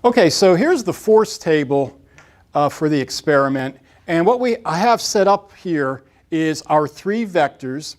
Okay, so here's the force table for the experiment. And what I have set up here is our three vectors.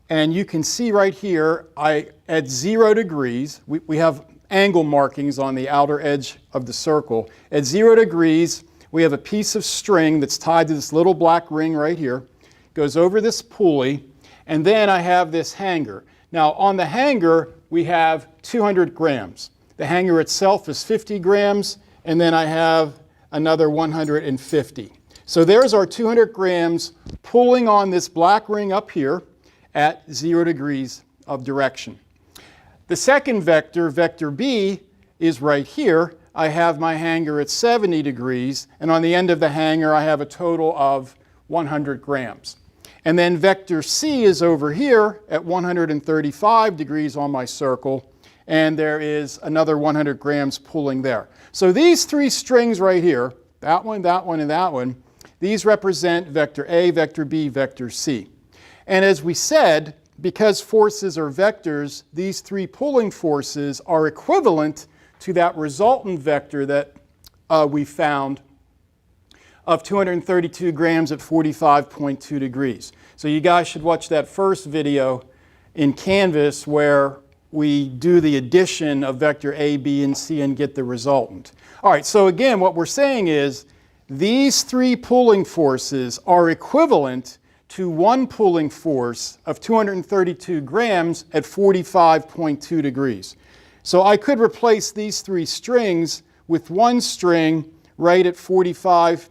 And you can see right here, at 0 degrees, we have angle markings on the outer edge of the circle. At 0 degrees, we have a piece of string that's tied to this little black ring right here. Goes over this pulley. And then I have this hanger. Now, on the hanger, we have 200 grams. The hanger itself is 50 grams, and then I have another 150. So there's our 200 grams pulling on this black ring up here at 0 degrees of direction. The second vector, vector B, is right here. I have my hanger at 70 degrees, and on the end of the hanger I have a total of 100 grams. And then vector C is over here at 135 degrees on my circle, and there is another 100 grams pulling there. So these three strings right here, that one, and that one, these represent vector A, vector B, vector C. And as we said, because forces are vectors, these three pulling forces are equivalent to that resultant vector that we found of 232 grams at 45.2 degrees. So you guys should watch that first video in Canvas where we do the addition of vector A, B, and C and get the resultant. All right, so again, what we're saying is these three pulling forces are equivalent to one pulling force of 232 grams at 45.2 degrees. So I could replace these three strings with one string right at 45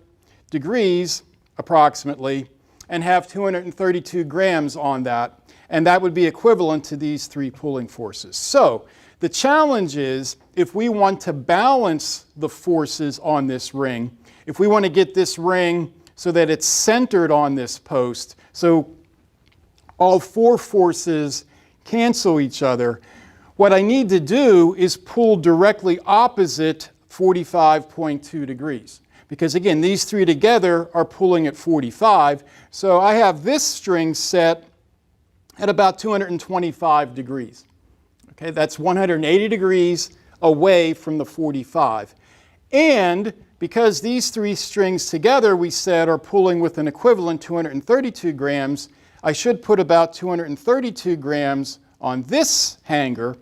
degrees approximately and have 232 grams on that. And that would be equivalent to these three pulling forces. So the challenge is, if we want to balance the forces on this ring, if we want to get this ring so that it's centered on this post, so all four forces cancel each other, what I need to do is pull directly opposite 45.2 degrees. Because again, these three together are pulling at 45. So I have this string set at about 225 degrees. Okay, that's 180 degrees away from the 45. And because these three strings together, we said, are pulling with an equivalent 232 grams, I should put about 232 grams on this hanger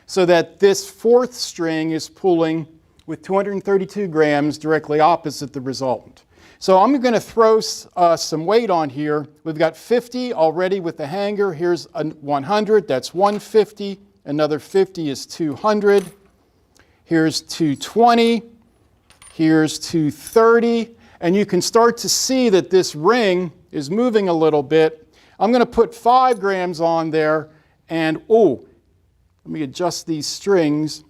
so that this fourth string is pulling with 232 grams directly opposite the resultant. So I'm going to throw some weight on here. We've got 50 already with the hanger. Here's a 100, that's 150. Another 50 is 200. Here's 220. Here's 230. And you can start to see that this ring is moving a little bit. I'm going to put 5 grams on there. And, let me adjust these strings.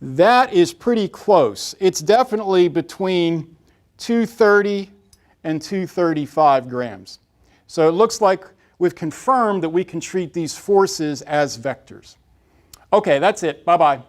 That is pretty close. It's definitely between 230 and 235 grams. So it looks like we've confirmed that we can treat these forces as vectors. Okay, that's it. Bye-bye.